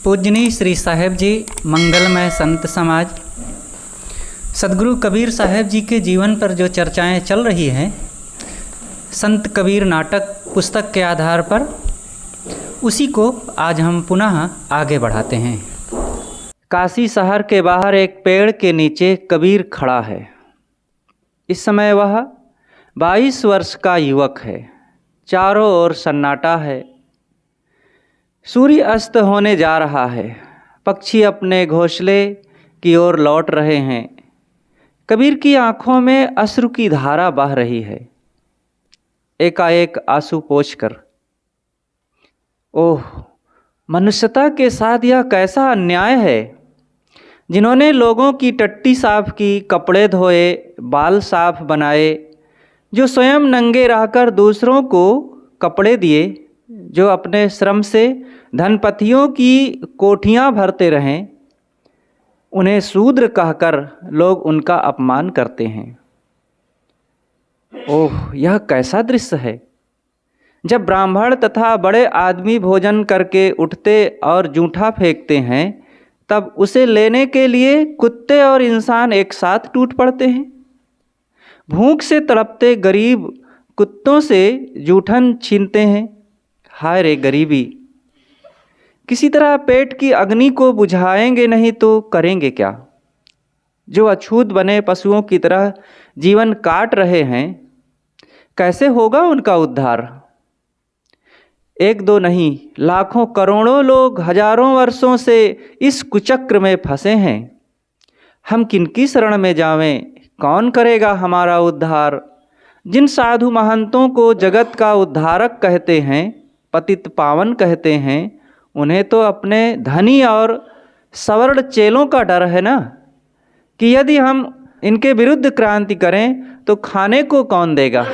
पूजनीय श्री साहेब जी, मंगलमय संत समाज। सदगुरु कबीर साहेब जी के जीवन पर जो चर्चाएं चल रही हैं, संत कबीर नाटक पुस्तक के आधार पर, उसी को आज हम पुनः आगे बढ़ाते हैं। काशी शहर के बाहर एक पेड़ के नीचे कबीर खड़ा है। इस समय वह 22 वर्ष का युवक है। चारों ओर सन्नाटा है। सूर्य अस्त होने जा रहा है। पक्षी अपने घोंसले की ओर लौट रहे हैं। कबीर की आंखों में अश्रु की धारा बह रही है। एकाएक आंसू पोंछकर, ओह, मनुष्यता के साथ यह कैसा अन्याय है। जिन्होंने लोगों की टट्टी साफ की, कपड़े धोए, बाल साफ बनाए, जो स्वयं नंगे रहकर दूसरों को कपड़े दिए, जो अपने श्रम से धनपतियों की कोठियाँ भरते रहें, उन्हें शूद्र कहकर लोग उनका अपमान करते हैं। ओह, यह कैसा दृश्य है। जब ब्राह्मण तथा बड़े आदमी भोजन करके उठते और जूठा फेंकते हैं, तब उसे लेने के लिए कुत्ते और इंसान एक साथ टूट पड़ते हैं। भूख से तड़पते गरीब कुत्तों से जूठन छीनते हैं। हाय रे गरीबी। किसी तरह पेट की अग्नि को बुझाएंगे नहीं तो करेंगे क्या। जो अछूत बने पशुओं की तरह जीवन काट रहे हैं, कैसे होगा उनका उद्धार। एक दो नहीं, लाखों करोड़ों लोग हजारों वर्षों से इस कुचक्र में फंसे हैं। हम किनकी शरण में जावें, कौन करेगा हमारा उद्धार। जिन साधु महंतों को जगत का उद्धारक कहते हैं, पतित पावन कहते हैं, उन्हें तो अपने धनी और सवर्ण चेलों का डर है ना, कि यदि हम इनके विरुद्ध क्रांति करें तो खाने को कौन देगा।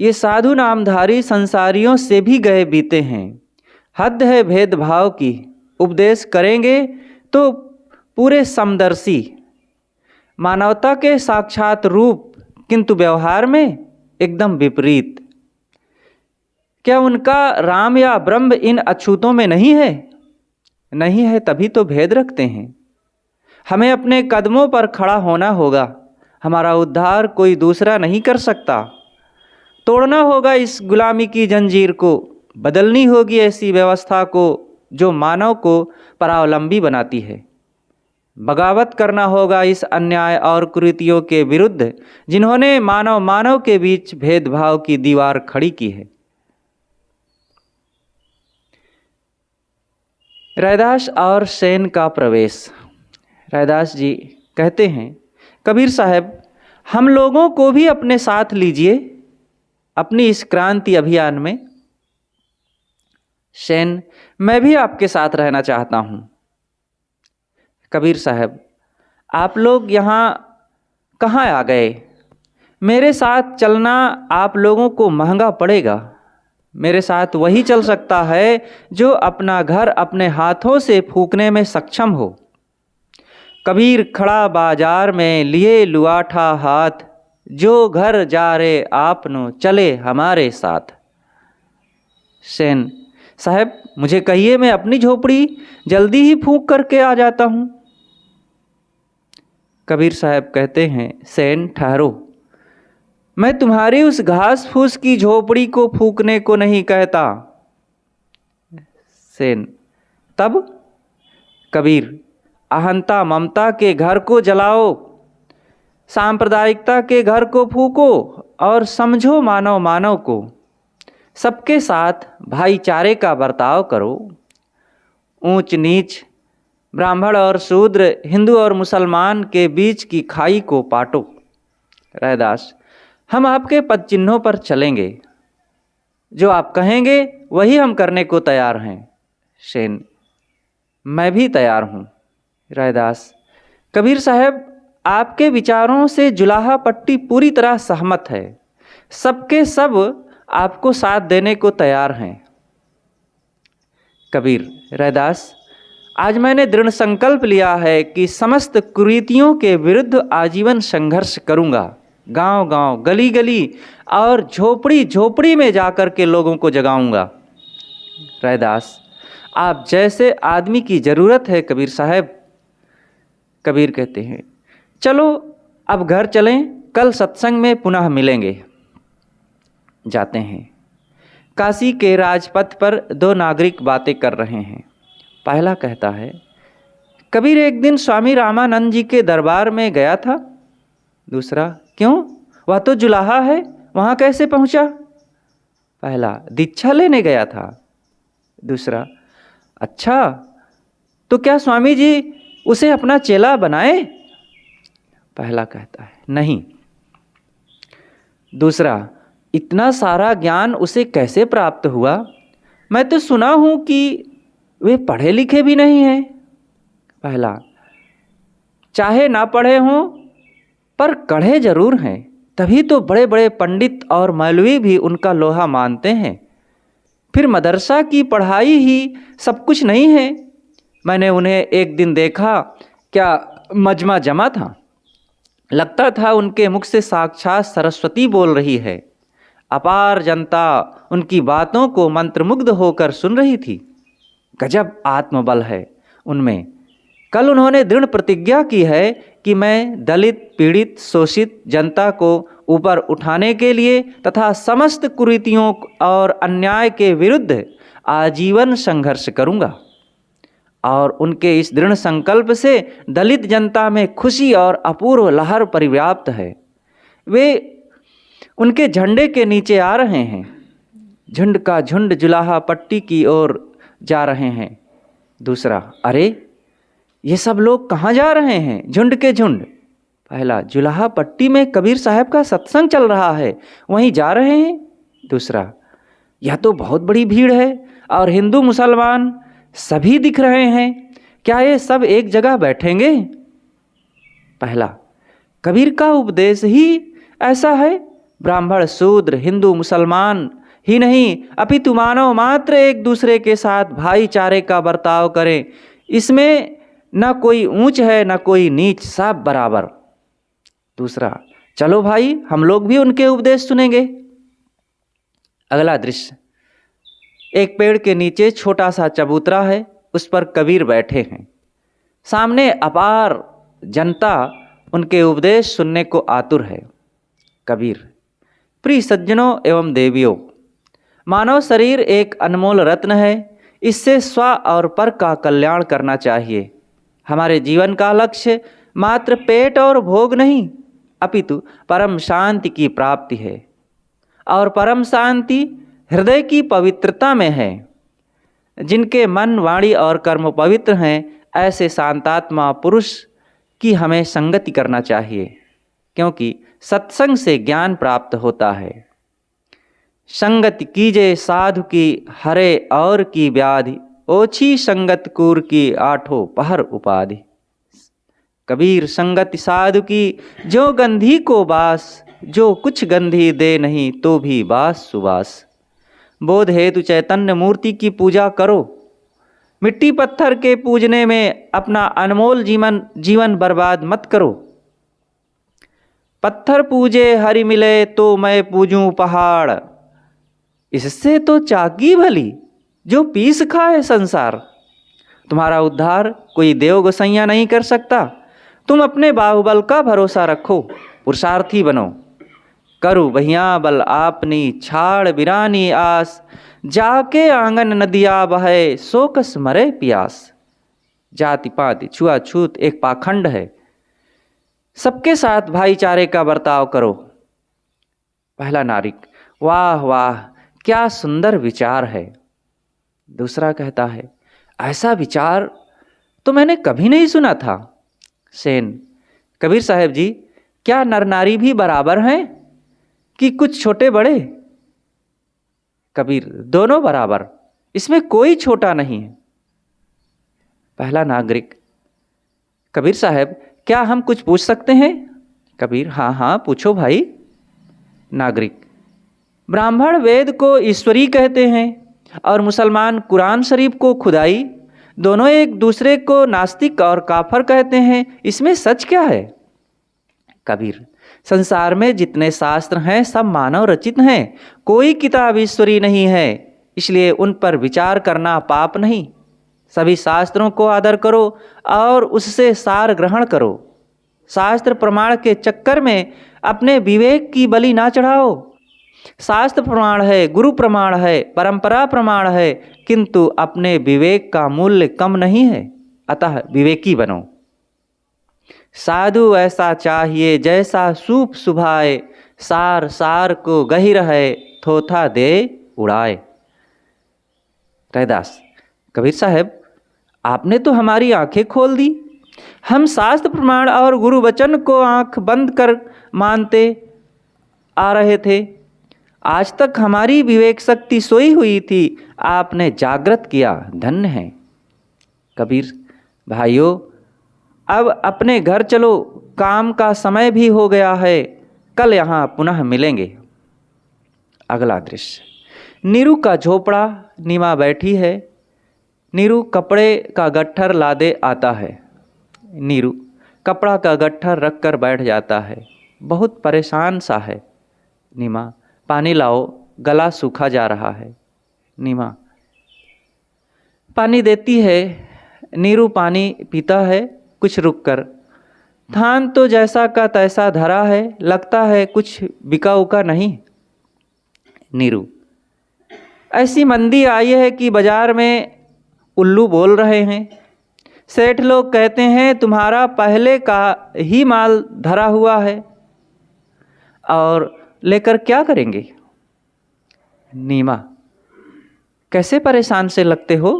ये साधु नामधारी संसारियों से भी गए बीते हैं। हद है भेदभाव की। उपदेश करेंगे तो पूरे समदर्शी, मानवता के साक्षात रूप, किंतु व्यवहार में एकदम विपरीत। क्या उनका राम या ब्रह्म इन अछूतों में नहीं है? नहीं है, तभी तो भेद रखते हैं। हमें अपने कदमों पर खड़ा होना होगा। हमारा उद्धार कोई दूसरा नहीं कर सकता। तोड़ना होगा इस गुलामी की जंजीर को। बदलनी होगी ऐसी व्यवस्था को जो मानव को परावलंबी बनाती है। बगावत करना होगा इस अन्याय और कुरीतियों के विरुद्ध जिन्होंने मानव के बीच भेदभाव की दीवार खड़ी की है। रैदास और सेन का प्रवेश। रैदास जी कहते हैं, कबीर साहब, हम लोगों को भी अपने साथ लीजिए अपनी इस क्रांति अभियान में। सेन, मैं भी आपके साथ रहना चाहता हूँ। कबीर साहब, आप लोग यहाँ कहाँ आ गए। मेरे साथ चलना आप लोगों को महंगा पड़ेगा। मेरे साथ वही चल सकता है जो अपना घर अपने हाथों से फूंकने में सक्षम हो। कबीर खड़ा बाजार में लिए लुआठा हाथ, जो घर जा रे आपनो चले हमारे साथ। सेन साहब, मुझे कहिए, मैं अपनी झोपड़ी जल्दी ही फूंक करके आ जाता हूँ। कबीर साहब कहते हैं, सेन ठहरो, मैं तुम्हारी उस घास फूस की झोपड़ी को फूंकने को नहीं कहता। सेन, तब? कबीर, अहंता ममता के घर को जलाओ, सांप्रदायिकता के घर को फूंको और समझो मानव को। सबके साथ भाईचारे का बर्ताव करो। ऊंच नीच, ब्राह्मण और शूद्र, हिंदू और मुसलमान के बीच की खाई को पाटो। रैदास, हम आपके पद चिन्हों पर चलेंगे। जो आप कहेंगे वही हम करने को तैयार हैं। सेन, मैं भी तैयार हूँ। रैदास, कबीर साहब, आपके विचारों से जुलाहा पट्टी पूरी तरह सहमत है। सबके सब आपको साथ देने को तैयार हैं। कबीर, रैदास, आज मैंने दृढ़ संकल्प लिया है कि समस्त कुरीतियों के विरुद्ध आजीवन संघर्ष करूँगा। गांव गांव, गली गली और झोपड़ी झोपड़ी में जाकर के लोगों को जगाऊंगा। रैदास, आप जैसे आदमी की ज़रूरत है कबीर साहब। कबीर कहते हैं चलो अब घर चलें, कल सत्संग में पुनः मिलेंगे। जाते हैं। काशी के राजपथ पर दो नागरिक बातें कर रहे हैं। पहला कहता है, कबीर एक दिन स्वामी रामानंद जी के दरबार में गया था। दूसरा, क्यों, वह तो जुलाहा है, वहाँ कैसे पहुँचा? पहला, दीक्षा लेने गया था। दूसरा, अच्छा, तो क्या स्वामी जी उसे अपना चेला बनाए? पहला कहता है, नहीं। दूसरा, इतना सारा ज्ञान उसे कैसे प्राप्त हुआ? मैं तो सुना हूँ कि वे पढ़े लिखे भी नहीं हैं। पहला, चाहे ना पढ़े हों पर कढ़े जरूर हैं, तभी तो बड़े बड़े पंडित और मौलवी भी उनका लोहा मानते हैं। फिर मदरसा की पढ़ाई ही सब कुछ नहीं है। मैंने उन्हें एक दिन देखा, क्या मजमा जमा था, लगता था उनके मुख से साक्षात सरस्वती बोल रही है। अपार जनता उनकी बातों को मंत्रमुग्ध होकर सुन रही थी। गजब आत्मबल है उनमें। कल उन्होंने दृढ़ प्रतिज्ञा की है कि मैं दलित, पीड़ित, शोषित जनता को ऊपर उठाने के लिए तथा समस्त कुरीतियों और अन्याय के विरुद्ध आजीवन संघर्ष करूंगा। और उनके इस दृढ़ संकल्प से दलित जनता में खुशी और अपूर्व लहर परिव्याप्त है। वे उनके झंडे के नीचे आ रहे हैं। झुंड का झुंड जुलाहा पट्टी की ओर जा रहे हैं। दूसरा, अरे ये सब लोग कहाँ जा रहे हैं? झुंड के झुंड। पहला, जुलाहा पट्टी में कबीर साहब का सत्संग चल रहा है, वहीं जा रहे हैं। दूसरा, यह तो बहुत बड़ी भीड़ है और हिंदू मुसलमान सभी दिख रहे हैं, क्या ये सब एक जगह बैठेंगे? पहला, कबीर का उपदेश ही ऐसा है। ब्राह्मण, शूद्र, हिंदू, मुसलमान ही नहीं अपितु मानव मात्र एक दूसरे के साथ भाईचारे का बर्ताव करें। इसमें न कोई ऊंच है न कोई नीच, सब बराबर। दूसरा, चलो भाई हम लोग भी उनके उपदेश सुनेंगे। अगला दृश्य, एक पेड़ के नीचे छोटा सा चबूतरा है, उस पर कबीर बैठे हैं। सामने अपार जनता उनके उपदेश सुनने को आतुर है। कबीर, प्रिय सज्जनों एवं देवियों, मानव शरीर एक अनमोल रत्न है। इससे स्व और पर का कल्याण करना चाहिए। हमारे जीवन का लक्ष्य मात्र पेट और भोग नहीं अपितु परम शांति की प्राप्ति है। और परम शांति हृदय की पवित्रता में है। जिनके मन, वाणी और कर्म पवित्र हैं, ऐसे शांतात्मा पुरुष की हमें संगति करना चाहिए, क्योंकि सत्संग से ज्ञान प्राप्त होता है। संगति कीजे साधु की हरे और की व्याधि, ओछी संगत कूर की आठों पहर उपाधि। कबीर, संगति साधु की जो गंधी को बास, जो कुछ गंधी दे नहीं तो भी बास सुबास। बोध हेतु चैतन्य मूर्ति की पूजा करो। मिट्टी पत्थर के पूजने में अपना अनमोल जीवन बर्बाद मत करो। पत्थर पूजे हरि मिले तो मैं पूजूं पहाड़, इससे तो चाकी भली जो पीस खाए संसार। तुम्हारा उद्धार कोई देव गोसैया नहीं कर सकता। तुम अपने बाहुबल का भरोसा रखो, पुरुषार्थी बनो। करु बहिया बल आपनी, छाड़ बिरानी आस, जाके आंगन नदिया बहे, सोकस मरे प्यास। जाति पाति छुआछूत एक पाखंड है। सबके साथ भाईचारे का बर्ताव करो। पहला नारिक, वाह वाह क्या सुंदर विचार है। दूसरा कहता है, ऐसा विचार तो मैंने कभी नहीं सुना था। सेन, कबीर साहब जी, क्या नर नारी भी बराबर हैं कि कुछ छोटे बड़े? कबीर, दोनों बराबर, इसमें कोई छोटा नहीं है। पहला नागरिक, कबीर साहब क्या हम कुछ पूछ सकते हैं? कबीर, हाँ हाँ पूछो भाई। नागरिक, ब्राह्मण वेद को ईश्वरी कहते हैं और मुसलमान कुरान शरीफ को खुदाई। दोनों एक दूसरे को नास्तिक और काफर कहते हैं, इसमें सच क्या है? कबीर, संसार में जितने शास्त्र हैं सब मानव रचित हैं, कोई किताब ईश्वरी नहीं है, इसलिए उन पर विचार करना पाप नहीं। सभी शास्त्रों को आदर करो और उससे सार ग्रहण करो। शास्त्र प्रमाण के चक्कर में अपने विवेक की बलि ना चढ़ाओ। शास्त्र प्रमाण है, गुरु प्रमाण है, परंपरा प्रमाण है, किंतु अपने विवेक का मूल्य कम नहीं है। अतः विवेकी बनो। साधु ऐसा चाहिए जैसा सूप सुभाए, सार सार को गहिर है, थोथा दे उड़ाए। रैदास, कबीर साहब आपने तो हमारी आंखें खोल दी। हम शास्त्र प्रमाण और गुरु वचन को आंख बंद कर मानते आ रहे थे। आज तक हमारी विवेक शक्ति सोई हुई थी, आपने जागृत किया, धन्य है। कबीर भाइयों, अब अपने घर चलो, काम का समय भी हो गया है, कल यहाँ पुनः मिलेंगे। अगला दृश्य, नीरू का झोपड़ा, नीमा बैठी है। नीरू कपड़े का गट्ठर लादे आता है। नीरू कपड़ा का गट्ठर रख कर बैठ जाता है, बहुत परेशान सा है। नीमा, पानी लाओ, गला सूखा जा रहा है। नीमा पानी देती है। नीरू पानी पीता है कुछ रुक कर। थान तो जैसा का तैसा धरा है, लगता है कुछ बिका उका नहीं। नीरू, ऐसी मंदी आई है कि बाजार में उल्लू बोल रहे हैं। सेठ लोग कहते हैं तुम्हारा पहले का ही माल धरा हुआ है, और लेकर क्या करेंगे। नीमा, कैसे परेशान से लगते हो।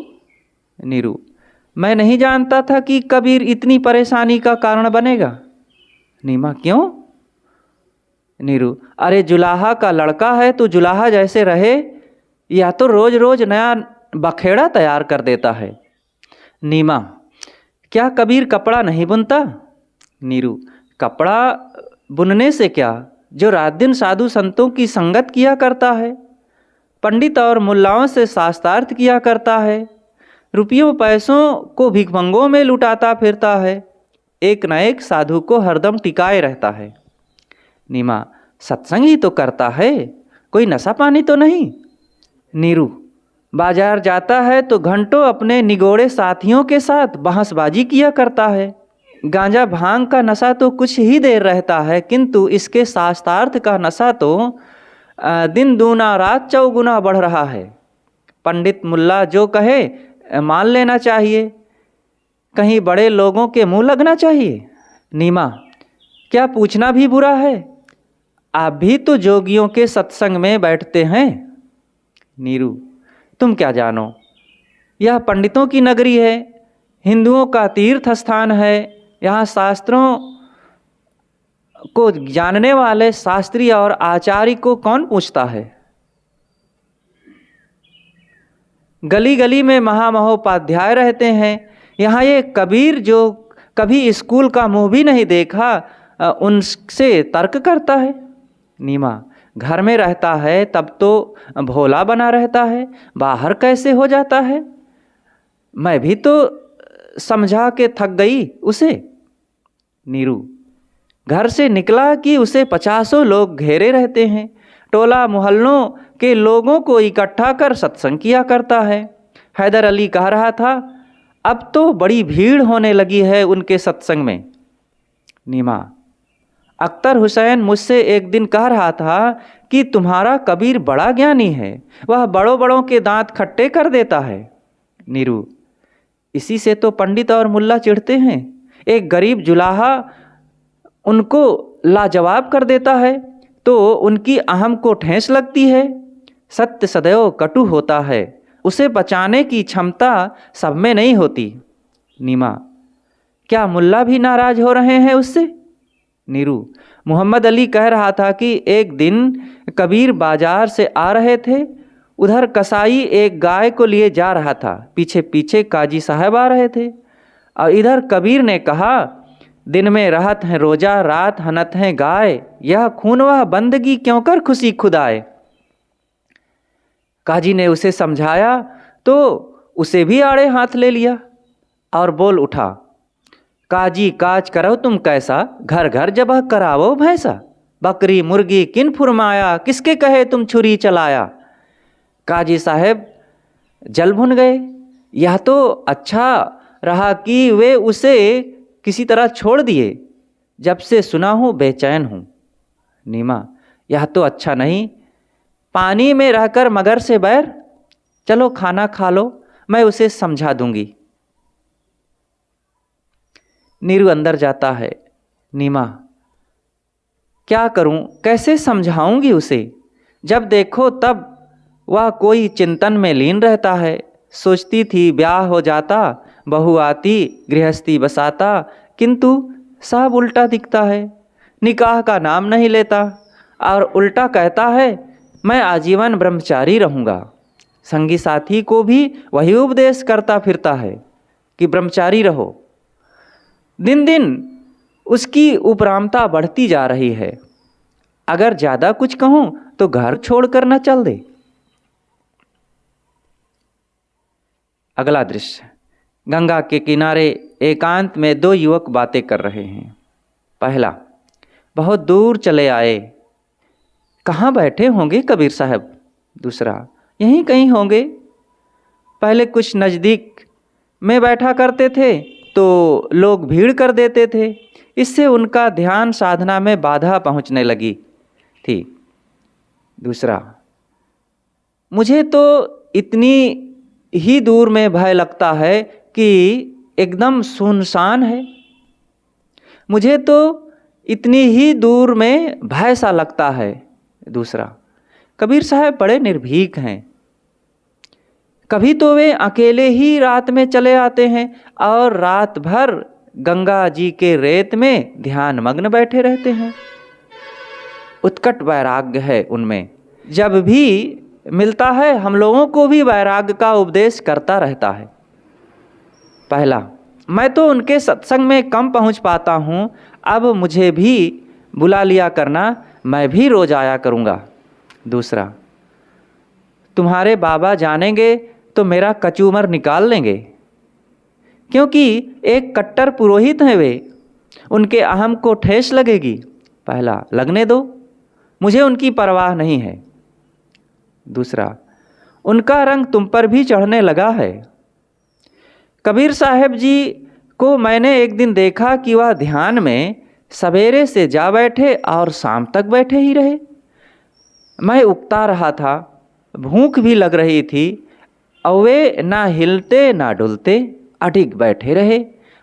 नीरू, मैं नहीं जानता था कि कबीर इतनी परेशानी का कारण बनेगा। नीमा, क्यों। नीरू, अरे जुलाहा का लड़का है तो जुलाहा जैसे रहे, या तो रोज रोज नया बखेड़ा तैयार कर देता है। नीमा, क्या कबीर कपड़ा नहीं बुनता। नीरू, कपड़ा बुनने से क्या, जो रात दिन साधु संतों की संगत किया करता है, पंडित और मुल्लाओं से शास्त्रार्थ किया करता है, रुपयों पैसों को भिखमंगों में लुटाता फिरता है, एक न एक साधु को हरदम टिकाए रहता है। नीमा, सत्संग ही तो करता है, कोई नशा पानी तो नहीं। नीरू, बाजार जाता है तो घंटों अपने निगोड़े साथियों के साथ बहसबाजी किया करता है। गांजा भांग का नशा तो कुछ ही देर रहता है, किंतु इसके शास्त्रार्थ का नशा तो दिन दूना रात चौगुना बढ़ रहा है। पंडित मुल्ला जो कहे मान लेना चाहिए, कहीं बड़े लोगों के मुंह लगना चाहिए। नीमा, क्या पूछना भी बुरा है, आप भी तो जोगियों के सत्संग में बैठते हैं। नीरू, तुम क्या जानो, यह पंडितों की नगरी है, हिंदुओं का तीर्थ स्थान है। यहाँ शास्त्रों को जानने वाले शास्त्री और आचार्य को कौन पूछता है। गली गली में महामहोपाध्याय रहते हैं। यहाँ ये कबीर जो कभी स्कूल का मुंह भी नहीं देखा, उनसे तर्क करता है। नीमा, घर में रहता है तब तो भोला बना रहता है, बाहर कैसे हो जाता है। मैं भी तो समझा के थक गई उसे। नीरू, घर से निकला कि उसे 50 लोग घेरे रहते हैं, टोला मोहल्लों के लोगों को इकट्ठा कर सत्संग किया करता है। हैदर अली कह रहा था अब तो बड़ी भीड़ होने लगी है उनके सत्संग में। नीमा, अख्तर हुसैन मुझसे एक दिन कह रहा था कि तुम्हारा कबीर बड़ा ज्ञानी है, वह बड़ों बड़ों के दांत खट्टे कर देता है। नीरू, इसी से तो पंडित और मुल्ला चिढ़ते हैं। एक गरीब जुलाहा उनको लाजवाब कर देता है तो उनकी अहम को ठेस लगती है। सत्य सदैव कटु होता है, उसे बचाने की क्षमता सब में नहीं होती। नीमा, क्या मुल्ला भी नाराज हो रहे हैं उससे। नीरू, मोहम्मद अली कह रहा था कि एक दिन कबीर बाजार से आ रहे थे, उधर कसाई एक गाय को लिए जा रहा था, पीछे पीछे काजी साहब आ रहे थे, और इधर कबीर ने कहा दिन में रहत हैं रोजा, रात हनत हैं गाय, यह खून वह बंदगी क्यों कर खुशी खुदाए। काजी ने उसे समझाया तो उसे भी आड़े हाथ ले लिया और बोल उठा, काजी काज करो तुम कैसा, घर घर जबह करावो भैंसा, बकरी मुर्गी किन फुरमाया, किसके कहे तुम छुरी चलाया। काजी साहब जल भुन गए, यह तो अच्छा रहा कि वे उसे किसी तरह छोड़ दिए। जब से सुना हूँ बेचैन हूँ। नीमा, यह तो अच्छा नहीं। पानी में रहकर मगर से बैर। चलो खाना खा लो, मैं उसे समझा दूंगी। नीरू अंदर जाता है। नीमा, क्या करूं, कैसे समझाऊंगी उसे? जब देखो तब वह कोई चिंतन में लीन रहता है। सोचती थी ब्याह हो जाता, बहू आती, गृहस्थी बसाता, किंतु सब उल्टा दिखता है। निकाह का नाम नहीं लेता और उल्टा कहता है मैं आजीवन ब्रह्मचारी रहूँगा। संगी साथी को भी वही उपदेश करता फिरता है कि ब्रह्मचारी रहो। दिन दिन उसकी उपरामता बढ़ती जा रही है। अगर ज़्यादा कुछ कहूँ तो घर छोड़कर न चल दे। अगला दृश्य, गंगा के किनारे एकांत में दो युवक बातें कर रहे हैं। पहला, बहुत दूर चले आए, कहाँ बैठे होंगे कबीर साहब? दूसरा, यहीं कहीं होंगे। पहले कुछ नज़दीक में बैठा करते थे तो लोग भीड़ कर देते थे, इससे उनका ध्यान साधना में बाधा पहुँचने लगी थी। दूसरा, मुझे तो इतनी ही दूर में भय लगता है कि एकदम सुनसान है। मुझे तो इतनी ही दूर में भय सा लगता है। दूसरा, कबीर साहब बड़े निर्भीक हैं। कभी तो वे अकेले ही रात में चले आते हैं और रात भर गंगा जी के रेत में ध्यान मग्न बैठे रहते हैं। उत्कट वैराग्य है उनमें। जब भी मिलता है हम लोगों को भी वैराग्य का उपदेश करता रहता है। पहला, मैं तो उनके सत्संग में कम पहुंच पाता हूं, अब मुझे भी बुला लिया करना, मैं भी रोज आया करूंगा। दूसरा, तुम्हारे बाबा जानेंगे तो मेरा कचूमर निकाल लेंगे, क्योंकि एक कट्टर पुरोहित हैं वे, उनके अहम को ठेस लगेगी। पहला, लगने दो, मुझे उनकी परवाह नहीं है। दूसरा, उनका रंग तुम पर भी चढ़ने लगा है। कबीर साहब जी को मैंने एक दिन देखा कि वह ध्यान में सवेरे से जा बैठे और शाम तक बैठे ही रहे। मैं उकता रहा था, भूख भी लग रही थी, और वे ना हिलते ना डुलते, अडिग बैठे रहे।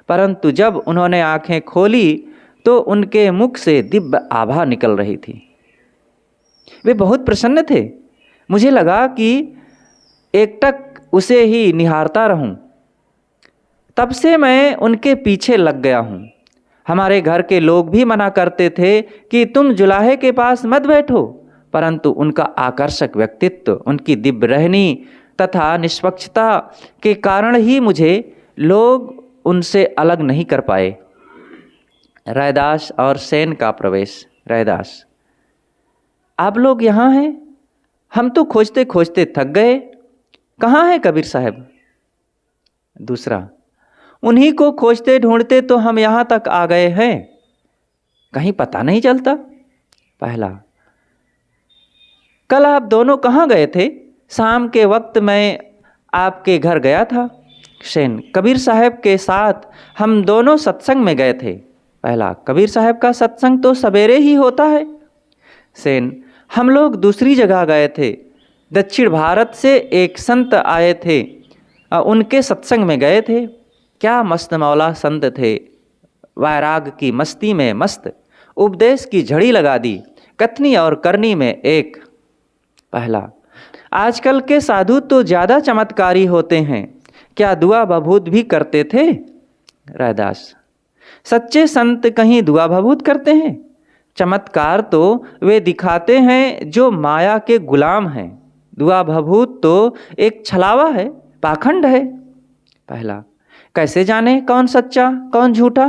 परंतु जब उन्होंने आंखें खोली तो उनके मुख से दिव्य आभा निकल रही थी। वे बहुत प्रसन्न थे। मुझे लगा कि एकटक उसे ही निहारता रहूं। तब से मैं उनके पीछे लग गया हूं। हमारे घर के लोग भी मना करते थे कि तुम जुलाहे के पास मत बैठो, परंतु उनका आकर्षक व्यक्तित्व, उनकी दिव्य रहनी तथा निष्पक्षता के कारण ही मुझे लोग उनसे अलग नहीं कर पाए। रैदास और सेन का प्रवेश। रैदास, आप लोग यहाँ हैं? हम तो खोजते खोजते थक गए, कहाँ है कबीर साहब? दूसरा, उन्हीं को खोजते ढूंढते तो हम यहाँ तक आ गए हैं, कहीं पता नहीं चलता। पहला, कल आप दोनों कहाँ गए थे? शाम के वक्त मैं आपके घर गया था। सेन, कबीर साहब के साथ हम दोनों सत्संग में गए थे। पहला, कबीर साहब का सत्संग तो सवेरे ही होता है। सेन, हम लोग दूसरी जगह गए थे। दक्षिण भारत से एक संत आए थे, उनके सत्संग में गए थे। क्या मस्त मौला संत थे, वैराग की मस्ती में मस्त, उपदेश की झड़ी लगा दी, कथनी और करनी में एक। पहला, आजकल के साधु तो ज़्यादा चमत्कारी होते हैं, क्या दुआ बभूत भी करते थे? रैदास, सच्चे संत कहीं दुआ बभूत करते हैं? चमत्कार तो वे दिखाते हैं जो माया के गुलाम हैं। दुआ बभूत तो एक छलावा है, पाखंड है। पहला, कैसे जाने कौन सच्चा कौन झूठा?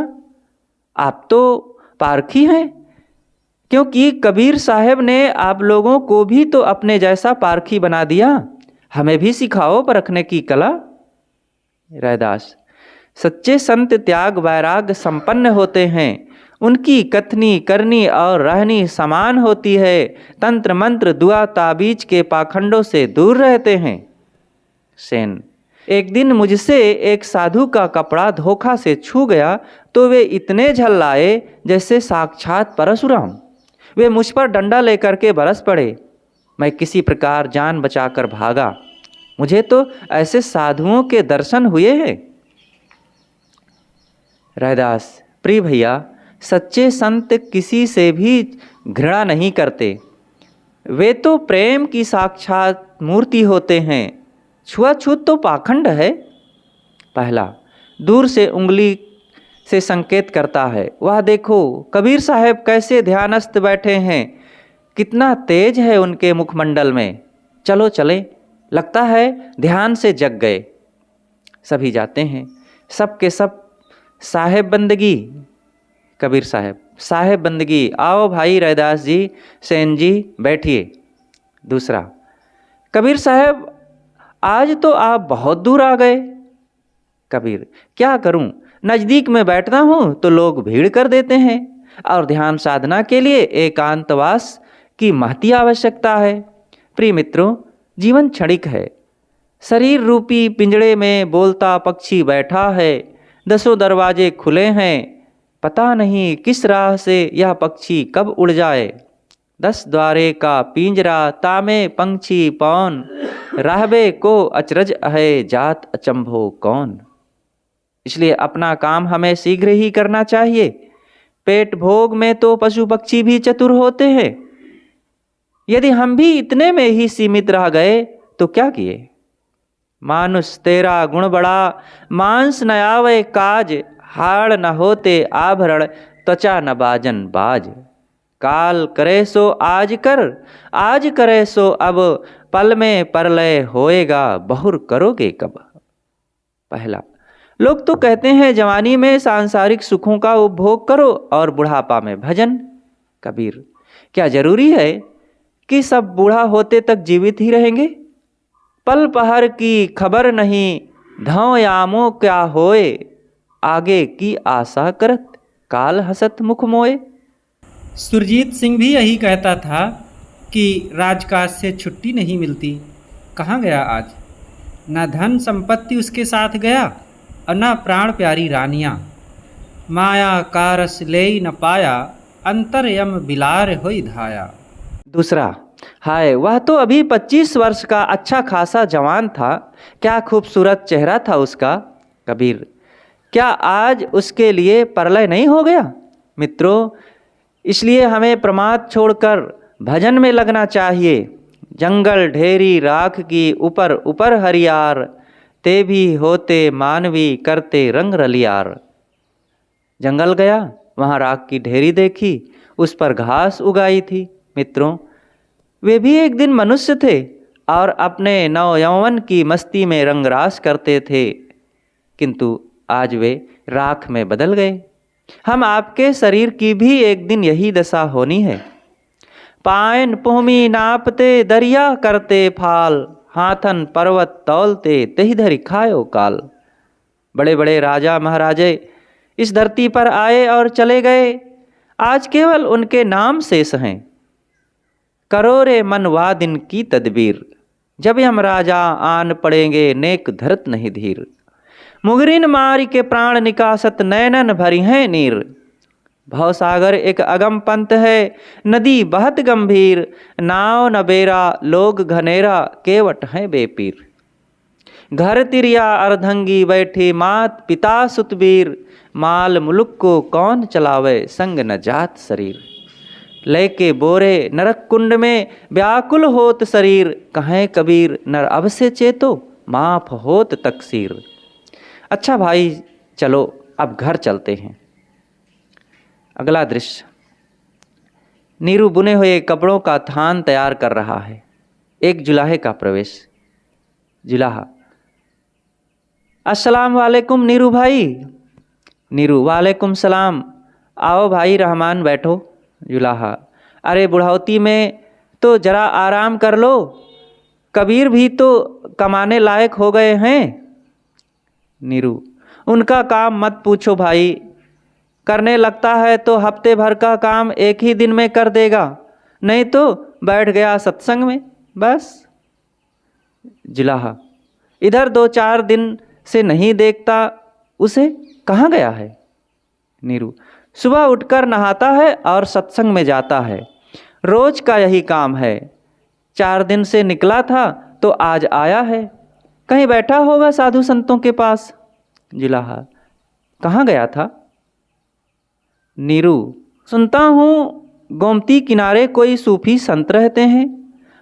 आप तो पारखी हैं, क्योंकि कबीर साहब ने आप लोगों को भी तो अपने जैसा पारखी बना दिया। हमें भी सिखाओ परखने की कला। रैदास, सच्चे संत त्याग वैराग संपन्न होते हैं, उनकी कथनी करनी और रहनी समान होती है, तंत्र मंत्र दुआ ताबीज के पाखंडों से दूर रहते हैं। सेन, एक दिन मुझसे एक साधु का कपड़ा धोखा से छू गया तो वे इतने झल्लाए जैसे साक्षात परशुराम। वे मुझ पर डंडा लेकर के बरस पड़े। मैं किसी प्रकार जान बचाकर भागा। मुझे तो ऐसे साधुओं के दर्शन हुए हैं। रैदास, प्रिय भैया, सच्चे संत किसी से भी घृणा नहीं करते। वे तो प्रेम की साक्षात मूर्ति होते हैं। छुआछूत तो पाखंड है। पहला, दूर से उंगली से संकेत करता है। वह देखो कबीर साहब कैसे ध्यानस्थ बैठे हैं, कितना तेज है उनके मुखमंडल में। चलो चले, लगता है ध्यान से जग गए। सभी जाते हैं। सब के सब साहेब बंदगी। कबीर साहब, साहेब बंदगी, आओ भाई रैदास जी, सेन जी बैठिए। दूसरा, कबीर साहब आज तो आप बहुत दूर आ गए। कबीर, क्या करूं, नज़दीक में बैठता हूं तो लोग भीड़ कर देते हैं और ध्यान साधना के लिए एकांतवास की महती आवश्यकता है। प्रिय मित्रों, जीवन क्षणिक है। शरीर रूपी पिंजड़े में बोलता पक्षी बैठा है। 10 दरवाजे खुले हैं, पता नहीं किस राह से यह पक्षी कब उड़ जाए। 10 द्वारे का पिंजरा तामे पंछी पौन, रहबे को अचरज है जात अचंभो कौन। इसलिए अपना काम हमें शीघ्र ही करना चाहिए। पेट भोग में तो पशु पक्षी भी चतुर होते हैं। यदि हम भी इतने में ही सीमित रह गए तो क्या किए। मानुष तेरा गुण बड़ा, मांस न आवे काज, हाड़ न होते आभरण, त्वचा न बाजन बाज। काल करे सो आज कर, आज करे सो अब, पल में परलय होएगा, बहुर करोगे कब। पहला, लोग तो कहते हैं जवानी में सांसारिक सुखों का उपभोग करो और बुढ़ापा में भजन। कबीर, क्या जरूरी है कि सब बूढ़ा होते तक जीवित ही रहेंगे। पल पहर की खबर नहीं, धौ यामो क्या होए, आगे की आशा करत, काल हसत मुख मोए। सुरजीत सिंह भी यही कहता था कि राजकाज से छुट्टी नहीं मिलती। कहाँ गया आज। न धन संपत्ति उसके साथ गया और न प्राण प्यारी रानियाँ। माया कारस ले न पाया, अंतरयम बिलार होई धाया। दूसरा, हाय वह तो अभी 25 वर्ष का अच्छा खासा जवान था, क्या खूबसूरत चेहरा था उसका। कबीर, क्या आज उसके लिए परलय नहीं हो गया। मित्रों, इसलिए हमें प्रमाद छोड़कर भजन में लगना चाहिए। जंगल ढेरी राख की ऊपर ऊपर हरियार, ते भी होते मानवी करते रंग रलियार। जंगल गया, वहाँ राख की ढेरी देखी, उस पर घास उगाई थी। मित्रों, वे भी एक दिन मनुष्य थे और अपने नवयौवन की मस्ती में रंगरास करते थे, किंतु आज वे राख में बदल गए। हम आपके शरीर की भी एक दिन यही दशा होनी है। पायन भूमि नापते दरिया करते फाल, हाथन पर्वत तौलते तेहि धरि खायो काल। बड़े बड़े राजा महाराजे इस धरती पर आए और चले गए, आज केवल उनके नाम शेष हैं। करो रे मनवा दिन की तदबीर, जब हम राजा आन पड़ेंगे नेक धरत नहीं धीर। मुगरिन मारी के प्राण निकासत नैनन भरी हैं नीर। भवसागर एक अगम पंत है, नदी बहत गंभीर। नाव न बेरा लोग घनेरा, केवट हैं बेपीर। घर तिरिया अर्धंगी बैठी मात पिता सुतबीर। माल मुलुक को कौन चलावे, संग न जात शरीर। लेके बोरे नरक कुंड में व्याकुल होत शरीर। कहें कबीर नर अब से चेतो, माफ होत तकसीर। अच्छा भाई, चलो अब घर चलते हैं। अगला दृश्य, नीरू बुने हुए कपड़ों का थान तैयार कर रहा है। एक जुलाहे का प्रवेश। जुलाहा, अस्सलाम वालेकुम नीरू भाई। नीरू, वालेकुम सलाम। आओ भाई रहमान बैठो। जुलाहा, अरे बुढ़ौती में तो जरा आराम कर लो, कबीर भी तो कमाने लायक हो गए हैं। नीरू, उनका काम मत पूछो भाई, करने लगता है तो हफ्ते भर का काम एक ही दिन में कर देगा, नहीं तो बैठ गया सत्संग में बस। जुलाहा, इधर 2-4 दिन से नहीं देखता, उसे कहाँ गया है? नीरू, सुबह उठकर नहाता है और सत्संग में जाता है, रोज का यही काम है। 4 दिन से निकला था तो आज आया है, कहीं बैठा होगा साधु संतों के पास। जुलाहा, कहाँ गया था? नीरू, सुनता हूँ गोमती किनारे कोई सूफी संत रहते हैं,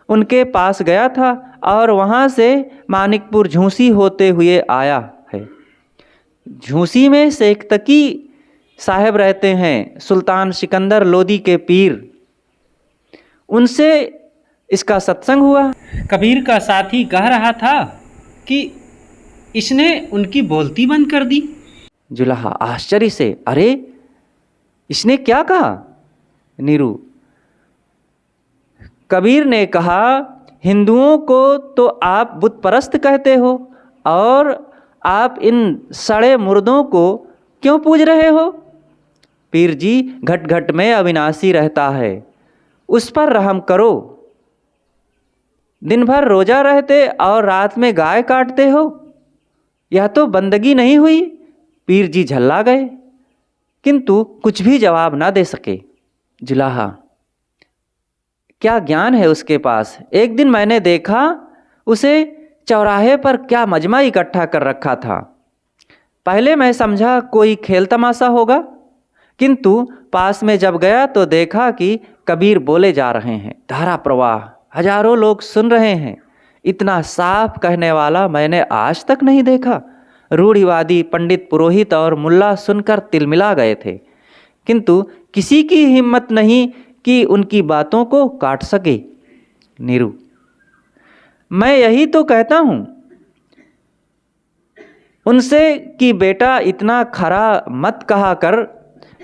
उनके पास गया था और वहाँ से मानिकपुर झूसी होते हुए आया है। झूसी में शेखतकी साहब रहते हैं, सुल्तान सिकंदर लोदी के पीर, उनसे इसका सत्संग हुआ। कबीर का साथी कह रहा था कि इसने उनकी बोलती बंद कर दी। जुलाहा आश्चर्य से, अरे इसने क्या कहा? नीरू, कबीर ने कहा, हिंदुओं को तो आप बुत परस्त कहते हो और आप इन सड़े मुर्दों को क्यों पूज रहे हो? पीर जी घट घट में अविनाशी रहता है, उस पर रहम करो। दिन भर रोजा रहते और रात में गाय काटते हो, यह तो बंदगी नहीं हुई। पीर जी झल्ला गए, किंतु कुछ भी जवाब ना दे सके। जुलाहा, क्या ज्ञान है उसके पास? एक दिन मैंने देखा उसे चौराहे पर क्या मजमा इकट्ठा कर रखा था। पहले मैं समझा कोई खेल तमाशा होगा, किंतु पास में जब गया तो देखा कि कबीर बोले जा रहे हैं, धारा प्रवाह, हजारों लोग सुन रहे हैं। इतना साफ कहने वाला मैंने आज तक नहीं देखा। रूढ़िवादी पंडित, पुरोहित और मुल्ला सुनकर तिलमिला गए थे, किंतु किसी की हिम्मत नहीं कि उनकी बातों को काट सके। नीरू, मैं यही तो कहता हूँ उनसे कि बेटा इतना खरा मत कहा कर,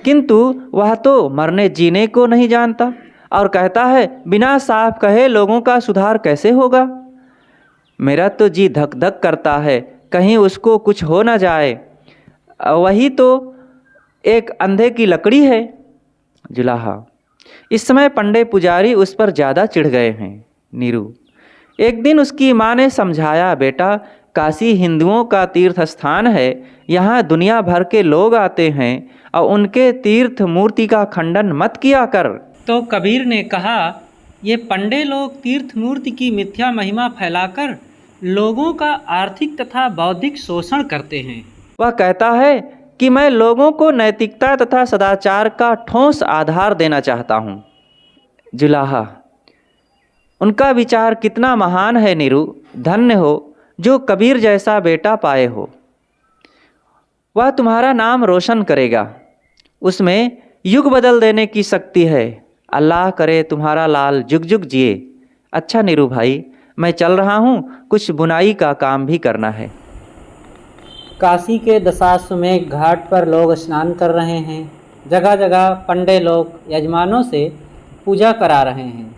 किंतु वह तो मरने जीने को नहीं जानता और कहता है बिना साफ कहे लोगों का सुधार कैसे होगा। मेरा तो जी धक धक करता है, कहीं उसको कुछ हो ना जाए, वही तो एक अंधे की लकड़ी है। जुलाहा, इस समय पंडे पुजारी उस पर ज़्यादा चिढ़ गए हैं। नीरू, एक दिन उसकी माँ ने समझाया, बेटा काशी हिंदुओं का तीर्थ स्थान है, यहाँ दुनिया भर के लोग आते हैं और उनके तीर्थ मूर्ति का खंडन मत किया कर। तो कबीर ने कहा, ये पंडे लोग तीर्थ मूर्ति की मिथ्या महिमा फैलाकर लोगों का आर्थिक तथा बौद्धिक शोषण करते हैं। वह कहता है कि मैं लोगों को नैतिकता तथा सदाचार का ठोस आधार देना चाहता हूँ। जुलाहा, उनका विचार कितना महान है नीरू, धन्य हो जो कबीर जैसा बेटा पाए हो। वह तुम्हारा नाम रोशन करेगा, उसमें युग बदल देने की शक्ति है। अल्लाह करे तुम्हारा लाल जुग जुग जिए। अच्छा नीरू भाई, मैं चल रहा हूँ, कुछ बुनाई का काम भी करना है। काशी के दशाश्वमेध घाट पर लोग स्नान कर रहे हैं। जगह जगह पंडे लोग यजमानों से पूजा करा रहे हैं।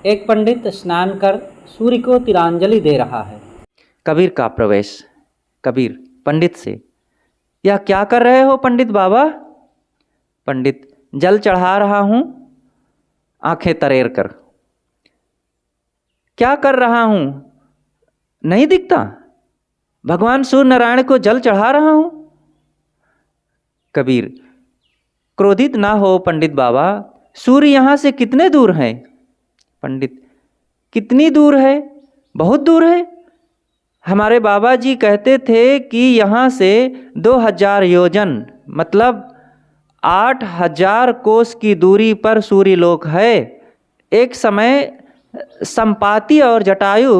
एक पंडित स्नान कर सूर्य को तिलांजलि दे रहा है। कबीर का प्रवेश। कबीर पंडित से, यह क्या कर रहे हो पंडित बाबा? पंडित, जल चढ़ा रहा हूँ, आंखें तरेर कर। क्या कर रहा हूँ, नहीं दिखता? भगवान सूर्य नारायण को जल चढ़ा रहा हूँ। कबीर, क्रोधित ना हो पंडित बाबा, सूर्य यहाँ से कितने दूर है? पंडित, कितनी दूर है? बहुत दूर है। हमारे बाबा जी कहते थे कि यहाँ से 2000 योजन मतलब 8000 कोस की दूरी पर सूर्य लोक है। एक समय संपाति और जटायु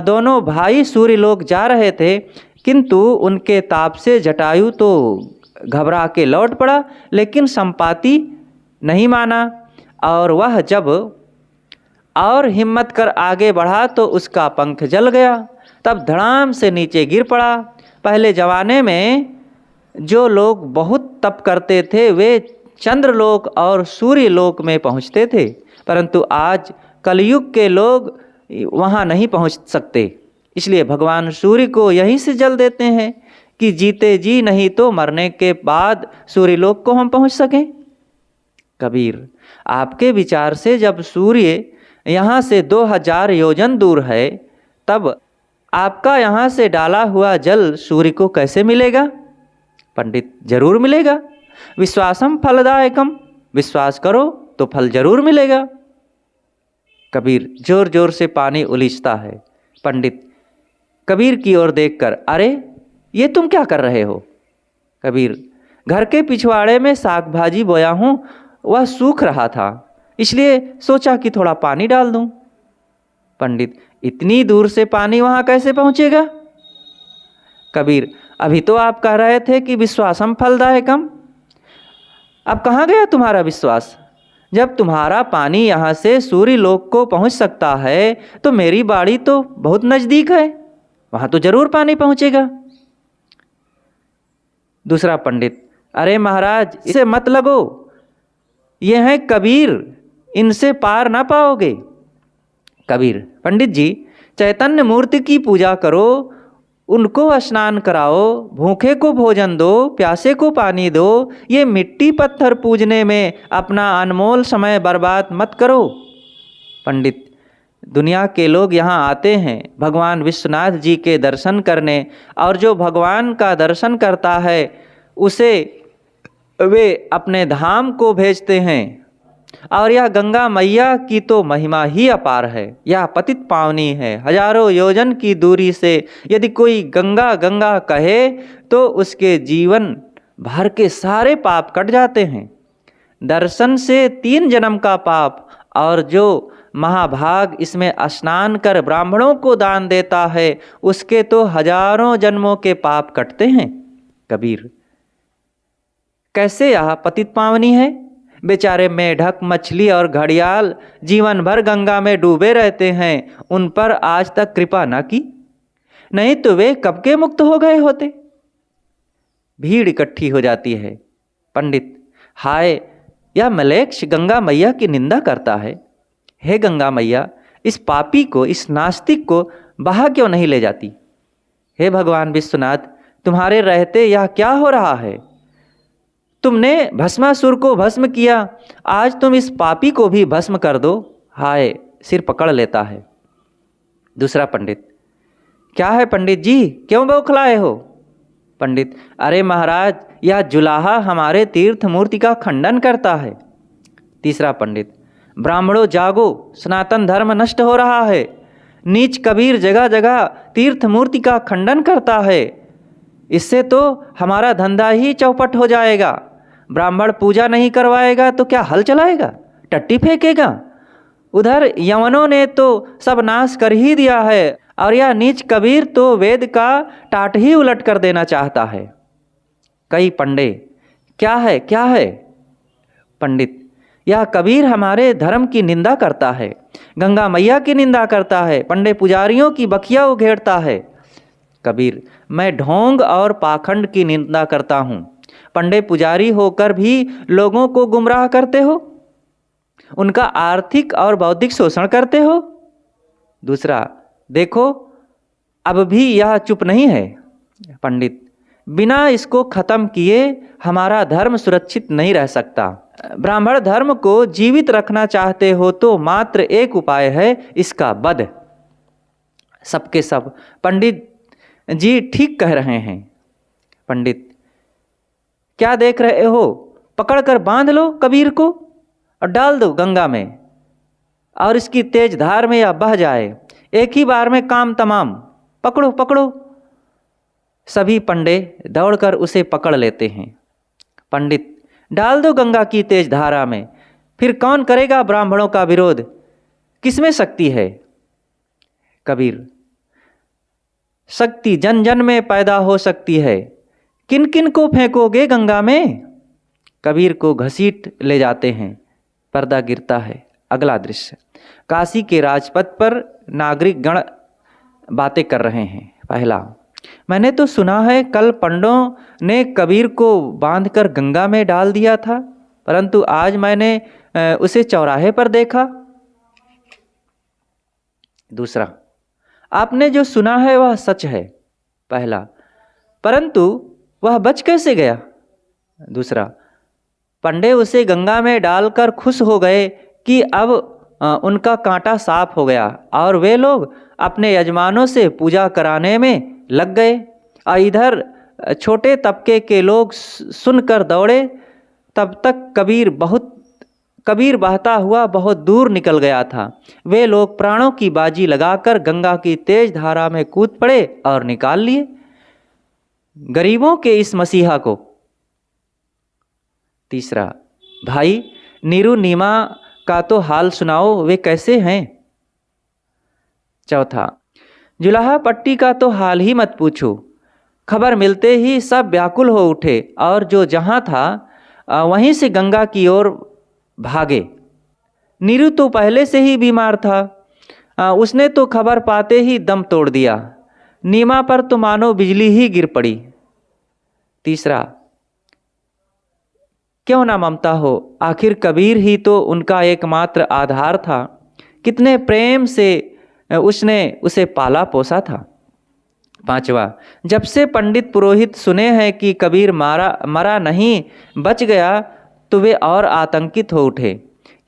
दोनों भाई सूर्य लोक जा रहे थे, किंतु उनके ताप से जटायु तो घबरा के लौट पड़ा, लेकिन संपाति नहीं माना और वह जब और हिम्मत कर आगे बढ़ा तो उसका पंख जल गया, तब धड़ाम से नीचे गिर पड़ा। पहले ज़माने में जो लोग बहुत तप करते थे वे चंद्रलोक और सूर्यलोक में पहुँचते थे, परंतु आज कलयुग के लोग वहाँ नहीं पहुँच सकते। इसलिए भगवान सूर्य को यहीं से जल देते हैं कि जीते जी नहीं तो मरने के बाद सूर्यलोक को हम पहुँच सकें। कबीर, आपके विचार से जब सूर्य यहाँ से 2000 योजन दूर है, तब आपका यहाँ से डाला हुआ जल सूर्य को कैसे मिलेगा? पंडित, जरूर मिलेगा। विश्वासम फलदायकम, विश्वास करो तो फल जरूर मिलेगा। कबीर जोर जोर से पानी उलीचता है। पंडित कबीर की ओर देखकर, अरे ये तुम क्या कर रहे हो? कबीर, घर के पिछवाड़े में साग भाजी बोया हूँ, वह सूख रहा था, इसलिए सोचा कि थोड़ा पानी डाल दूं। पंडित, इतनी दूर से पानी वहां कैसे पहुंचेगा? कबीर, अभी तो आप कह रहे थे कि विश्वासम फलदायकम। अब कहाँ गया तुम्हारा विश्वास? जब तुम्हारा पानी यहाँ से सूर्य लोक को पहुँच सकता है तो मेरी बाड़ी तो बहुत नज़दीक है, वहाँ तो जरूर पानी पहुँचेगा। दूसरा पंडित, अरे महाराज इसे मत लगो, ये हैं कबीर, इनसे पार ना पाओगे। कबीर, पंडित जी चैतन्य मूर्ति की पूजा करो, उनको स्नान कराओ, भूखे को भोजन दो, प्यासे को पानी दो, ये मिट्टी पत्थर पूजने में अपना अनमोल समय बर्बाद मत करो। पंडित, दुनिया के लोग यहाँ आते हैं भगवान विश्वनाथ जी के दर्शन करने, और जो भगवान का दर्शन करता है उसे वे अपने धाम को भेजते हैं। और यह गंगा मैया की तो महिमा ही अपार है, यह पतित पावनी है। हजारों योजन की दूरी से यदि कोई गंगा गंगा कहे तो उसके जीवन भर के सारे पाप कट जाते हैं। दर्शन से 3 जन्म का पाप, और जो महाभाग इसमें स्नान कर ब्राह्मणों को दान देता है उसके तो हजारों जन्मों के पाप कटते हैं। कबीर, कैसे यह पतित पावनी है? बेचारे मेढक, मछली और घड़ियाल जीवन भर गंगा में डूबे रहते हैं, उन पर आज तक कृपा न की, नहीं तो वे कब के मुक्त हो गए होते। भीड़ इकट्ठी हो जाती है। पंडित, हाय यह मलेच्छ गंगा मैया की निंदा करता है। हे गंगा मैया, इस पापी को, इस नास्तिक को बहा क्यों नहीं ले जाती? हे भगवान विश्वनाथ, तुम्हारे रहते यह क्या हो रहा है? तुमने भस्मासुर को भस्म किया, आज तुम इस पापी को भी भस्म कर दो। हाय, सिर पकड़ लेता है। दूसरा पंडित, क्या है पंडित जी, क्यों बौखलाए हो? पंडित, अरे महाराज यह जुलाहा हमारे तीर्थ मूर्ति का खंडन करता है। तीसरा पंडित, ब्राह्मणों जागो, सनातन धर्म नष्ट हो रहा है। नीच कबीर जगह जगह तीर्थ मूर्ति का खंडन करता है, इससे तो हमारा धंधा ही चौपट हो जाएगा। ब्राह्मण पूजा नहीं करवाएगा तो क्या हल चलाएगा, टट्टी फेंकेगा? उधर यवनों ने तो सब नाश कर ही दिया है, और यह नीच कबीर तो वेद का टाट ही उलट कर देना चाहता है। कई पंडे, क्या है क्या है? पंडित, यह कबीर हमारे धर्म की निंदा करता है, गंगा मैया की निंदा करता है, पंडे पुजारियों की बखिया उघेड़ता है। कबीर, मैं ढोंग और पाखंड की निंदा करता हूँ। पंडे पुजारी होकर भी लोगों को गुमराह करते हो, उनका आर्थिक और बौद्धिक शोषण करते हो। दूसरा, देखो अब भी यह चुप नहीं है। पंडित, बिना इसको खत्म किए हमारा धर्म सुरक्षित नहीं रह सकता। ब्राह्मण धर्म को जीवित रखना चाहते हो तो मात्र एक उपाय है, इसका वध। सबके सब पंडित जी ठीक कह रहे हैं। पंडित, क्या देख रहे हो? पकड़कर बांध लो कबीर को और डाल दो गंगा में, और इसकी तेज धार में यह बह जाए, एक ही बार में काम तमाम। पकड़ो पकड़ो। सभी पंडे दौड़कर उसे पकड़ लेते हैं। पंडित, डाल दो गंगा की तेज धारा में, फिर कौन करेगा ब्राह्मणों का विरोध? किसमें शक्ति है? कबीर, शक्ति जन जन में पैदा हो सकती है, किन किन को फेंकोगे गंगा में? कबीर को घसीट ले जाते हैं। पर्दा गिरता है। अगला दृश्य, काशी के राजपथ पर नागरिक गण बातें कर रहे हैं। पहला, मैंने तो सुना है कल पंडों ने कबीर को बांधकर गंगा में डाल दिया था, परंतु आज मैंने उसे चौराहे पर देखा। दूसरा, आपने जो सुना है वह सच है। पहला, परंतु वह बच कैसे गया? दूसरा, पंडे उसे गंगा में डालकर खुश हो गए कि अब उनका कांटा साफ हो गया और वे लोग अपने यजमानों से पूजा कराने में लग गए। और इधर छोटे तबके के लोग सुनकर दौड़े। तब तक कबीर बहता हुआ बहुत दूर निकल गया था। वे लोग प्राणों की बाजी लगाकर गंगा की तेज धारा में कूद पड़े और निकाल लिए गरीबों के इस मसीहा को। तीसरा, भाई नीरू नीमा का तो हाल सुनाओ, वे कैसे हैं? चौथा, जुलाहा पट्टी का तो हाल ही मत पूछो। खबर मिलते ही सब व्याकुल हो उठे और जो जहाँ था वहीं से गंगा की ओर भागे। नीरू तो पहले से ही बीमार था। उसने तो खबर पाते ही दम तोड़ दिया। नीमा पर तो मानो बिजली ही गिर पड़ी। तीसरा, क्यों ना ममता हो, आखिर कबीर ही तो उनका एकमात्र आधार था। कितने प्रेम से उसने उसे पाला पोसा था। पांचवा, जब से पंडित पुरोहित सुने हैं कि कबीर मरा नहीं बच गया तो वे और आतंकित हो उठे,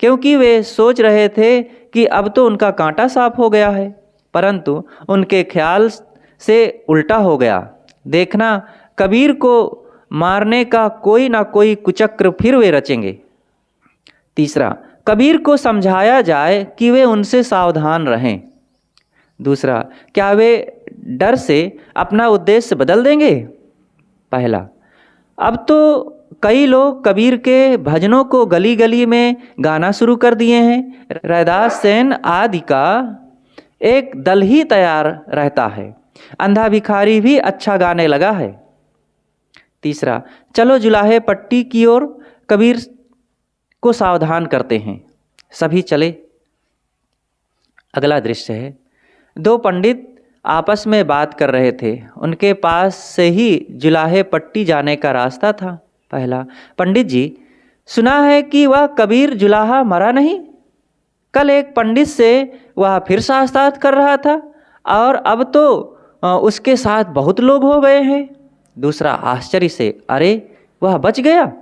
क्योंकि वे सोच रहे थे कि अब तो उनका कांटा साफ हो गया है, परंतु उनके ख्याल से उल्टा हो गया। देखना, कबीर को मारने का कोई ना कोई कुचक्र फिर वे रचेंगे। तीसरा, कबीर को समझाया जाए कि वे उनसे सावधान रहें। दूसरा, क्या वे डर से अपना उद्देश्य बदल देंगे? पहला, अब तो कई लोग कबीर के भजनों को गली गली में गाना शुरू कर दिए हैं। रैदास सेन आदि का एक दल ही तैयार रहता है। अंधा भिखारी भी अच्छा गाने लगा है। तीसरा, चलो जुलाहे पट्टी की ओर कबीर को सावधान करते हैं। सभी चले। अगला दृश्य है, दो पंडित आपस में बात कर रहे थे। उनके पास से ही जुलाहे पट्टी जाने का रास्ता था। पहला, पंडित जी, सुना है कि वह कबीर जुलाहा मरा नहीं। कल एक पंडित से वह फिर शास्त्रार्थ कर रहा था और अब तो उसके साथ बहुत लोग हो गए हैं। दूसरा आश्चर्य से, अरे वह बच गया?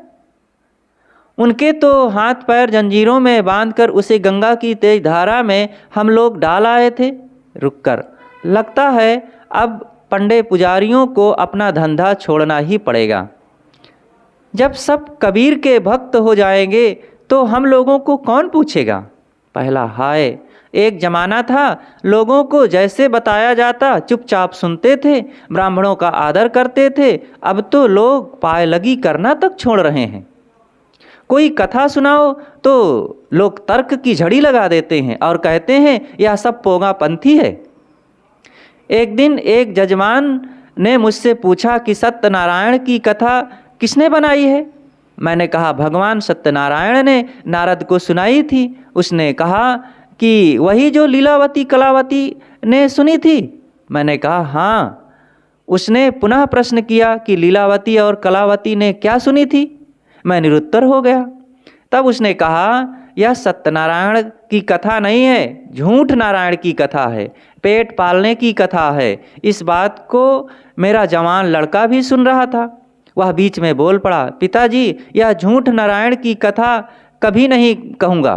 उनके तो हाथ पैर जंजीरों में बांधकर उसे गंगा की तेज धारा में हम लोग डाल आए थे। रुककर, लगता है अब पंडे पुजारियों को अपना धंधा छोड़ना ही पड़ेगा। जब सब कबीर के भक्त हो जाएंगे तो हम लोगों को कौन पूछेगा? पहला, हाय, एक जमाना था लोगों को जैसे बताया जाता चुपचाप सुनते थे, ब्राह्मणों का आदर करते थे। अब तो लोग पाए लगी करना तक छोड़ रहे हैं। कोई कथा सुनाओ तो लोग तर्क की झड़ी लगा देते हैं और कहते हैं यह सब पोगापंथी है। एक दिन एक जजमान ने मुझसे पूछा कि सत्यनारायण की कथा किसने बनाई है? मैंने कहा, भगवान सत्यनारायण ने नारद को सुनाई थी। उसने कहा कि वही जो लीलावती कलावती ने सुनी थी। मैंने कहा, हाँ। उसने पुनः प्रश्न किया कि लीलावती और कलावती ने क्या सुनी थी? मैं निरुत्तर हो गया। तब उसने कहा, यह सत्यनारायण की कथा नहीं है, झूठ नारायण की कथा है, पेट पालने की कथा है। इस बात को मेरा जवान लड़का भी सुन रहा था। वह बीच में बोल पड़ा, पिताजी, यह झूठ नारायण की कथा कभी नहीं कहूँगा।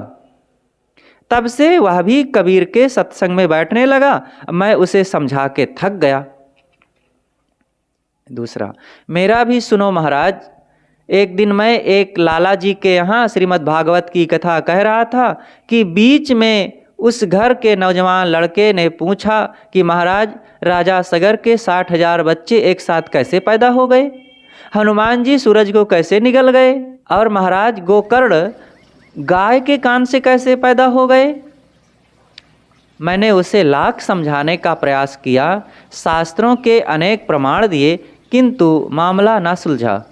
तब से वह भी कबीर के सत्संग में बैठने लगा। मैं उसे समझा के थक गया। दूसरा, मेरा भी सुनो महाराज। एक दिन मैं एक लाला जी के यहाँ श्रीमद् भागवत की कथा कह रहा था कि बीच में उस घर के नौजवान लड़के ने पूछा कि महाराज, राजा सगर के 60,000 बच्चे एक साथ कैसे पैदा हो गए? हनुमान जी सूरज को कैसे निगल गए? और महाराज गोकर्ण गाय के कान से कैसे पैदा हो गए? मैंने उसे लाख समझाने का प्रयास किया, शास्त्रों के अनेक प्रमाण दिए, किंतु मामला ना सुलझा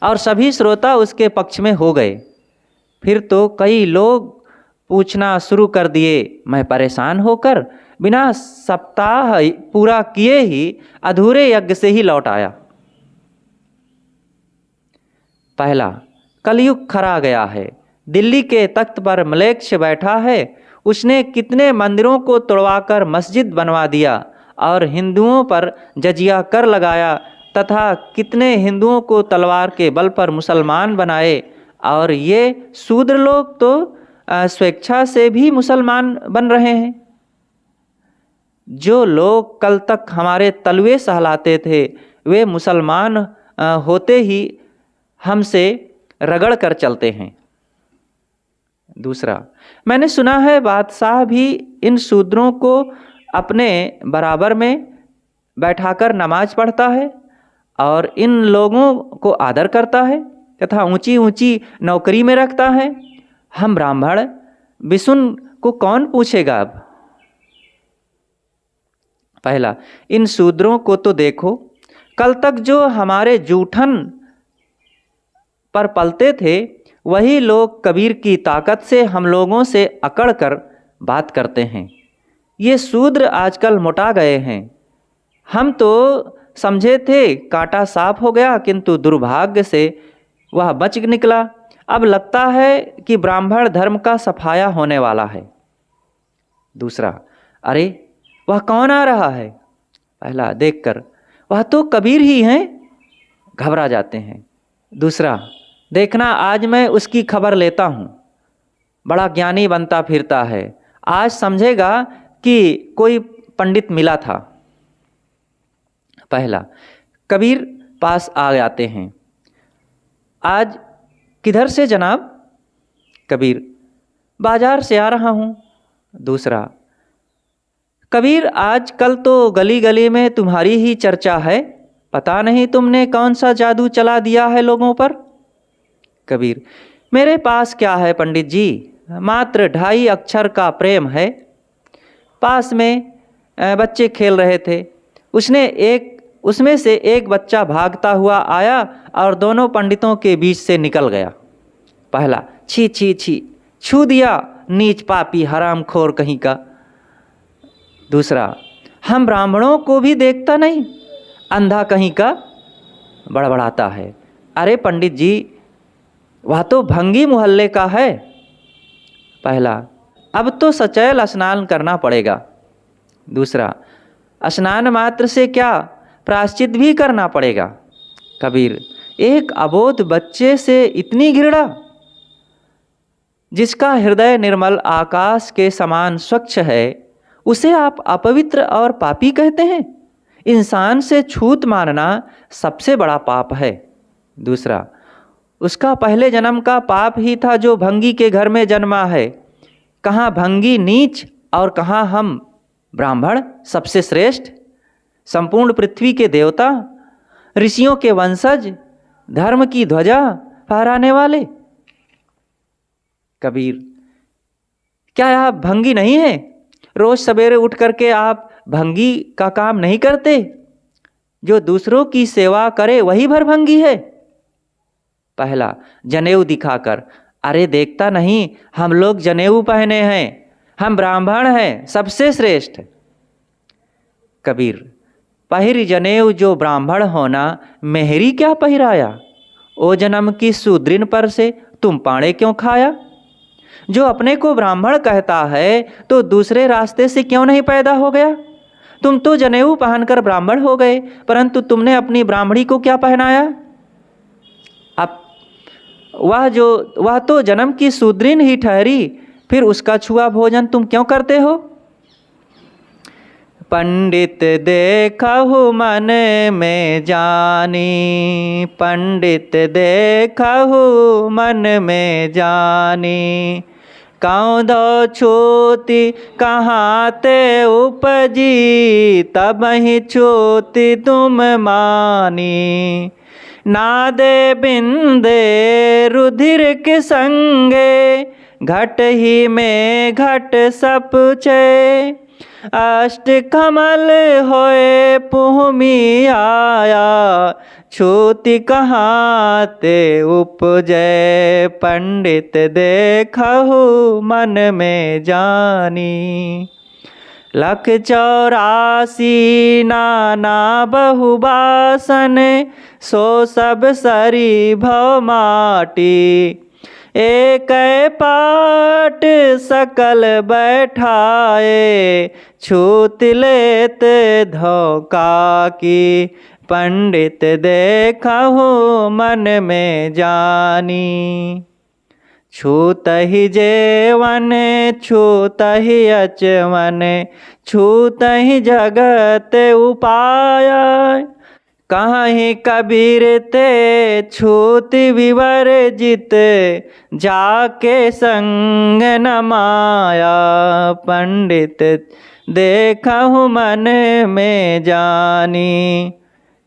और सभी श्रोता उसके पक्ष में हो गए। फिर तो कई लोग पूछना शुरू कर दिए। मैं परेशान होकर बिना सप्ताह पूरा किए ही अधूरे यज्ञ से ही लौट आया। पहला, कलयुग खरा गया है। दिल्ली के तख्त पर मलेच्छ बैठा है। उसने कितने मंदिरों को तोड़वाकर मस्जिद बनवा दिया और हिंदुओं पर जजिया कर लगाया तथा कितने हिंदुओं को तलवार के बल पर मुसलमान बनाए। और ये शूद्र लोग तो स्वेच्छा से भी मुसलमान बन रहे हैं। जो लोग कल तक हमारे तलवे सहलाते थे वे मुसलमान होते ही हमसे रगड़ कर चलते हैं। दूसरा, मैंने सुना है बादशाह भी इन शूद्रों को अपने बराबर में बैठाकर नमाज पढ़ता है और इन लोगों को आदर करता है तथा ऊंची ऊंची नौकरी में रखता है। हम ब्राह्मण विसुन को कौन पूछेगा अब? पहला, इन शूद्रों को तो देखो, कल तक जो हमारे जूठन पर पलते थे वही लोग कबीर की ताकत से हम लोगों से अकड़ कर बात करते हैं। ये शूद्र आजकल मोटा गए हैं। हम तो समझे थे कांटा साफ हो गया, किंतु दुर्भाग्य से वह बच निकला। अब लगता है कि ब्राह्मण धर्म का सफाया होने वाला है। दूसरा, अरे वह कौन आ रहा है? पहला, देखकर वह तो कबीर ही हैं। घबरा जाते हैं। दूसरा, देखना आज मैं उसकी खबर लेता हूँ, बड़ा ज्ञानी बनता फिरता है, आज समझेगा कि कोई पंडित मिला था। पहला, कबीर पास आ जाते हैं। आज किधर से जनाब? कबीर, बाजार से आ रहा हूँ। दूसरा, कबीर आजकल तो गली गली में तुम्हारी ही चर्चा है, पता नहीं तुमने कौन सा जादू चला दिया है लोगों पर। कबीर, मेरे पास क्या है पंडित जी, मात्र 2.5 अक्षर का प्रेम है। पास में बच्चे खेल रहे थे, उसमें से एक बच्चा भागता हुआ आया और दोनों पंडितों के बीच से निकल गया। पहला, छी छी छी, छू दिया, नीच पापी हरामखोर कहीं का। दूसरा, हम ब्राह्मणों को भी देखता नहीं, अंधा कहीं का, बड़बड़ाता है। अरे पंडित जी, वह तो भंगी मोहल्ले का है। पहला, अब तो सचैल स्नान करना पड़ेगा। दूसरा, स्नान मात्र से क्या, प्रायश्चित भी करना पड़ेगा। कबीर, एक अबोध बच्चे से इतनी घृणा? जिसका हृदय निर्मल आकाश के समान स्वच्छ है उसे आप अपवित्र और पापी कहते हैं? इंसान से छूत मानना सबसे बड़ा पाप है। दूसरा, उसका पहले जन्म का पाप ही था जो भंगी के घर में जन्मा है। कहाँ भंगी नीच और कहाँ हम ब्राह्मण सबसे श्रेष्ठ, संपूर्ण पृथ्वी के देवता, ऋषियों के वंशज, धर्म की ध्वजा फहराने वाले। कबीर, क्या आप भंगी नहीं हैं? रोज सवेरे उठ करके आप भंगी का काम नहीं करते? जो दूसरों की सेवा करे वही भरभंगी है। पहला, जनेऊ दिखाकर, अरे देखता नहीं हम लोग जनेऊ पहने हैं, हम ब्राह्मण हैं सबसे श्रेष्ठ। कबीर, पहिर जनेऊ जो ब्राह्मण होना, मेहरी क्या पहिराया? ओ जन्म की शूद्रिन पर से तुम पाड़े क्यों खाया? जो अपने को ब्राह्मण कहता है तो दूसरे रास्ते से क्यों नहीं पैदा हो गया? तुम तो जनेऊ पहनकर ब्राह्मण हो गए, परंतु तुमने अपनी ब्राह्मणी को क्या पहनाया? अब वह तो जन्म की शूद्रिन ही ठहरी, फिर उसका छुआ भोजन तुम क्यों करते हो? पंडित देखहु मन में जानी, पंडित देखहु मन में जानी, काऊ दो छूति कहाँ ते उपजी, तब ही छूति तुम मानी। नादे बिंदे रुधिर के संगे, घट ही में घट सप छे, अष्ट कमल होए पुहमी आया, छूति कहाँ ते उपजय, पंडित देखहु मन में जानी। 184 नाना बहुबासन, सो सब सरी भव माटी, एक पाट सकल बैठाए, छूत लेत धोखा की, पंडित देखहु मन में जानी। छूतहि जेवन छूतहि अचवन छूतहि जगत उपाय। कहीं कबीर ते छूति विवर्जित जाके संग न माया। पंडित देखहु मन में जानी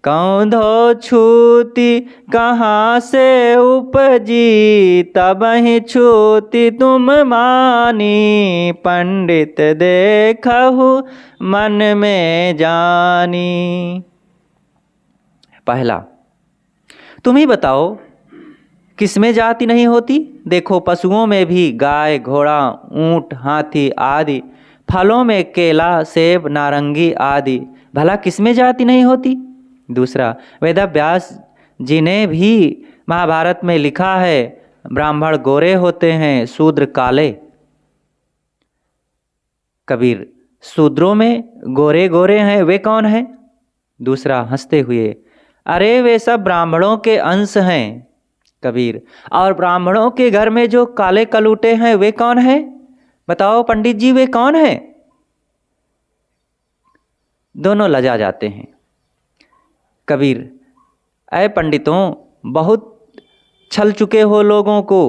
कौंधो छूति कहाँ से उपजी। तबहि छूति तुम मानी पंडित देखहु मन में जानी। पहला, तुम ही बताओ किसमें जाति नहीं होती। देखो पशुओं में भी गाय घोड़ा ऊंट हाथी आदि, फलों में केला सेब नारंगी आदि, भला किसमें जाति नहीं होती। दूसरा, वेदव्यास जी ने भी महाभारत में लिखा है ब्राह्मण गोरे होते हैं शूद्र काले। कबीर, शूद्रों में गोरे गोरे हैं वे कौन हैं। दूसरा हंसते हुए, अरे वे सब ब्राह्मणों के अंश हैं। कबीर, और ब्राह्मणों के घर में जो काले कलूटे हैं वे कौन हैं। बताओ पंडित जी वे कौन हैं। दोनों लजा जाते हैं। कबीर, ऐ पंडितों बहुत छल चुके हो लोगों को,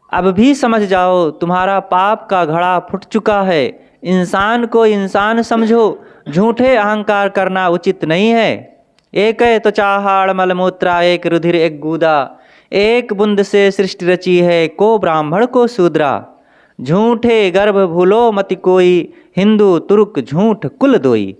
अब भी समझ जाओ तुम्हारा पाप का घड़ा फूट चुका है। इंसान को इंसान समझो, झूठे अहंकार करना उचित नहीं है। एक है तो चाहाड़ मलमूत्रा एक रुधिर एक गूदा, एक बूंद से सृष्टि रची है को ब्राह्मण को शूद्रा। झूठे गर्भ भूलो मति कोई, हिंदू तुर्क झूठ कुल दोई।